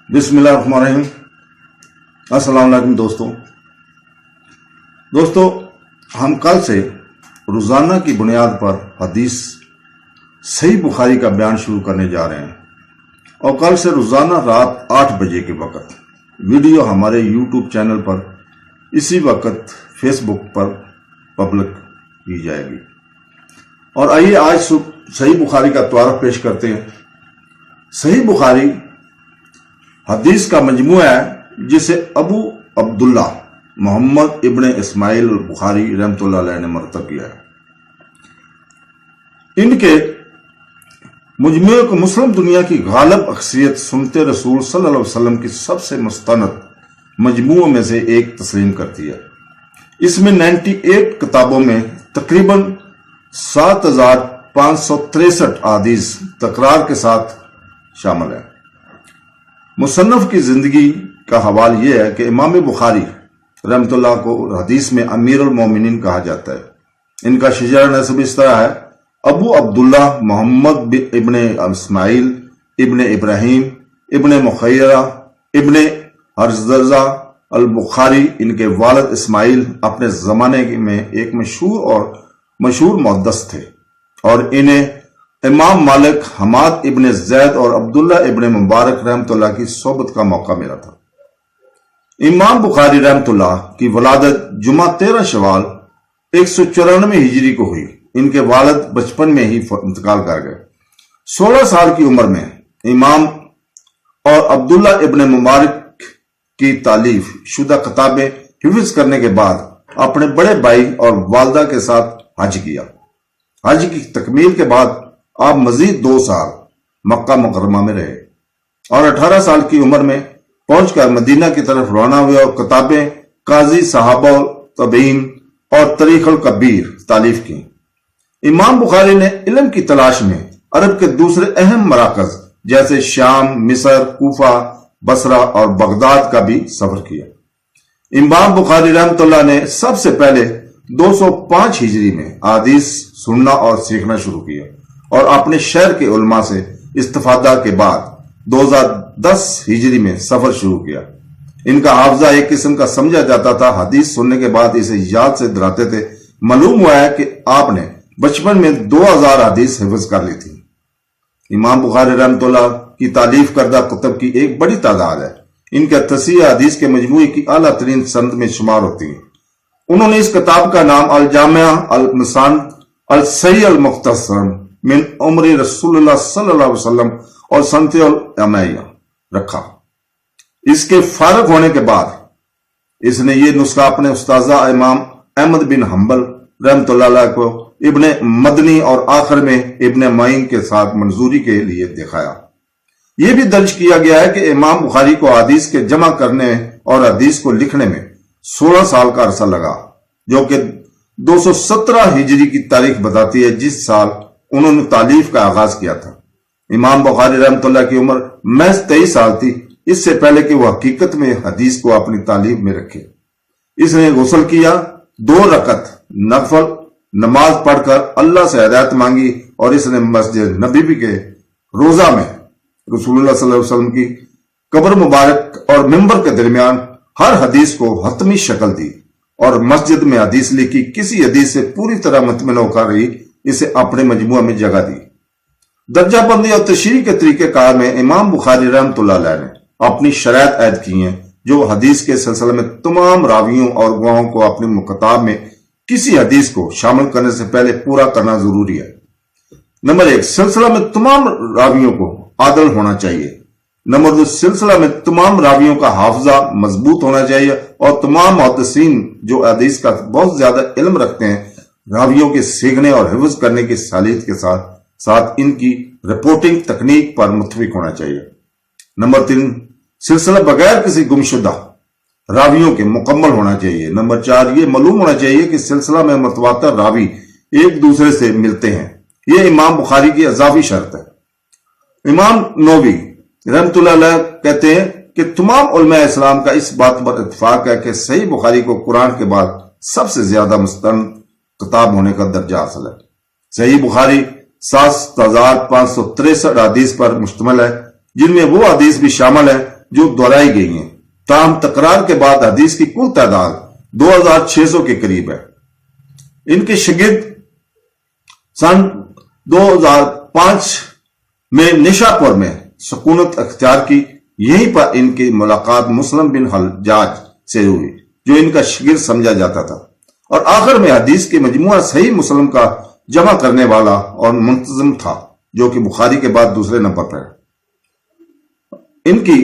بسم اللہ الرحمن الرحیم۔ السلام علیکم دوستو ہم کل سے روزانہ کی بنیاد پر حدیث صحیح بخاری کا بیان شروع کرنے جا رہے ہیں، اور کل سے روزانہ رات 8 بجے کے وقت ویڈیو ہمارے یوٹیوب چینل پر اسی وقت فیس بک پر پبلک کی جائے گی۔ اور آئیے آج صحیح بخاری کا تعارف پیش کرتے ہیں۔ صحیح بخاری حدیث کا مجموعہ ہے جسے ابو عبداللہ محمد ابن اسماعیل البخاری رحمۃ اللہ علیہ نے مرتب کیا ہے۔ ان کے مجموعے کو مسلم دنیا کی غالب اکثریت سنت رسول صلی اللہ علیہ وسلم کی سب سے مستند مجموعوں میں سے ایک تسلیم کرتی ہے۔ اس میں 98 کتابوں میں تقریباً 7563 احادیث تکرار کے ساتھ شامل ہے۔ مصنف کی زندگی کا حوال یہ ہے کہ امام بخاری رحمۃ اللہ کو حدیث میں امیر المومنین کہا جاتا ہے۔ ان کا شجاع نسب اس طرح ہے: ابو عبداللہ محمد ابن اسماعیل ابن ابراہیم ابن مخیرہ ابن حرزہ البخاری۔ ان کے والد اسماعیل اپنے زمانے میں ایک مشہور محدث تھے، اور انہیں امام مالک، حماد ابن زید اور عبداللہ ابن مبارک رحمۃ اللہ کی صحبت کا موقع ملا تھا۔ امام بخاری رحمۃ اللہ کی ولادت جمعہ 13 شوال 194 ہجری کو ہوئی۔ ان کے والد بچپن میں ہی انتقال کر گئے۔ 16 سال کی عمر میں امام اور عبداللہ ابن مبارک کی تالیف شدہ کتابیں حفظ کرنے کے بعد اپنے بڑے بھائی اور والدہ کے ساتھ حج کیا۔ حج کی تکمیل کے بعد آپ مزید 2 سال مکہ مکرمہ میں رہے، اور 18 سال کی عمر میں پہنچ کر مدینہ کی طرف روانہ ہوئے اور کتابیں قاضی صحابہ تابعین اور تاریخ الکبیر تالیف کی۔ امام بخاری نے علم کی تلاش میں عرب کے دوسرے اہم مراکز جیسے شام، مصر، کوفہ، بصرہ اور بغداد کا بھی سفر کیا۔ امام بخاری رحمۃ اللہ نے سب سے پہلے 205 ہجری میں احادیث سننا اور سیکھنا شروع کیا، اور اپنے شہر کے علماء سے استفادہ کے بعد 2010 ہجری میں سفر شروع کیا۔ ان کا حافظہ ایک قسم کا سمجھا جاتا تھا۔ حدیث سننے کے بعد اسے یاد سے دہراتے تھے۔ معلوم ہوا ہے کہ آپ نے بچپن میں 2000 حدیث حفظ کر لی تھی۔ امام بخاری رحمۃ اللہ کی تالیف کردہ کتب کی ایک بڑی تعداد ہے۔ ان کے تصحیح حدیث کے مجموعے کی اعلیٰ ترین سند میں شمار ہوتی ہیں۔ انہوں نے اس کتاب کا نام الجامع المسند الصحیح المختصر من عمر رسول اللہ صلی اللہ علیہ وسلم اور سنت الامیہ رکھا۔ اس کے فارغ ہونے کے بعد اس نے یہ نسخہ اپنے استاذہ امام احمد بن حنبل رحمۃ اللہ علیہ کو ابن مدنی اور آخر میں ابن معین کے ساتھ منظوری کے لیے دکھایا۔ یہ بھی درج کیا گیا ہے کہ امام بخاری کو حدیث کے جمع کرنے اور حدیث کو لکھنے میں 16 سال کا عرصہ لگا، جو کہ 217 ہجری کی تاریخ بتاتی ہے، جس سال انہوں نے تالیف کا آغاز کیا تھا۔ امام بخاری رحمۃ اللہ کی عمر محض 23 سال تھی، اس سے پہلے کہ وہ حقیقت میں حدیث کو اپنی تالیف میں رکھے۔ اس نے غسل کیا، 2 رکعت نفل نماز پڑھ کر اللہ سے ہدایت مانگی، اور اس نے مسجد نبوی کے روضہ میں رسول اللہ صلی اللہ علیہ وسلم کی قبر مبارک اور ممبر کے درمیان ہر حدیث کو حتمی شکل دی، اور مسجد میں حدیث لکھی۔ کسی حدیث سے پوری طرح مطمئن ہو کر رہی، اسے اپنے مجموعہ میں جگہ دی۔ درجہ بندی اور تشریح کے طریقہ کار میں امام بخاری رحمۃ اللہ علیہ نے اپنی شرائط عائد کی ہیں، جو حدیث کے سلسلے میں تمام راویوں اور گواہوں کو اپنی کتاب میں کسی حدیث کو شامل کرنے سے پہلے پورا کرنا ضروری ہے۔ نمبر 1، سلسلہ میں تمام راویوں کو عادل ہونا چاہیے۔ نمبر 2، سلسلہ میں تمام راویوں کا حافظہ مضبوط ہونا چاہیے، اور تمام محدثین جو حدیث کا بہت زیادہ علم رکھتے ہیں، راویوں کے سیکھنے اور حفظ کرنے کی صلاحیت کے ساتھ ان کی رپورٹنگ تکنیک پر متفق ہونا چاہیے۔ نمبر 3، سلسلہ بغیر کسی گمشدہ راویوں کے مکمل ہونا چاہیے۔ نمبر 4، یہ معلوم ہونا چاہیے کہ سلسلہ میں متواتر راوی ایک دوسرے سے ملتے ہیں۔ یہ امام بخاری کی اضافی شرط ہے۔ امام نووی رحمۃ اللہ علیہ کہتے ہیں کہ تمام علماء اسلام کا اس بات پر اتفاق ہے کہ صحیح بخاری کو قرآن کے بعد سب سے زیادہ مستند کتاب ہونے کا درجہ حاصل ہے۔ صحیح بخاری 7563 حدیث پر مشتمل ہے، جن میں وہ حدیث بھی شامل ہے جو دہرائی گئی ہیں، تاہم تکرار کے بعد حدیث کی کل تعداد 2600 کے قریب ہے۔ ان کے شاگرد سن 2005 میں نشاپور میں سکونت اختیار کی، یہیں پر ان کی ملاقات مسلم بن حجاج سے ہوئی جو ان کا شاگرد سمجھا جاتا تھا، اور آخر میں حدیث کے مجموعہ صحیح مسلم کا جمع کرنے والا اور منتظم تھا، جو کہ بخاری کے بعد دوسرے نمبر پر ہے۔ ان کی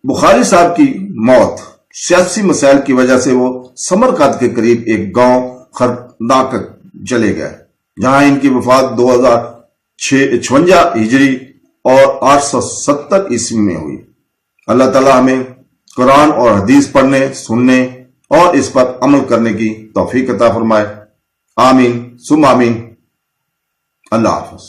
بخاری صاحب کی موت سیاسی مسائل کی وجہ سے وہ سمرقند کے قریب ایک گاؤں خردناک چلے گئے، جہاں ان کی وفات 2056 ہجری اور 870 عیسوی میں ہوئی۔ اللہ تعالیٰ ہمیں قرآن اور حدیث پڑھنے، سننے اور اس پر عمل کرنے کی توفیق عطا فرمائے۔ آمین ثم آمین۔ اللہ حافظ۔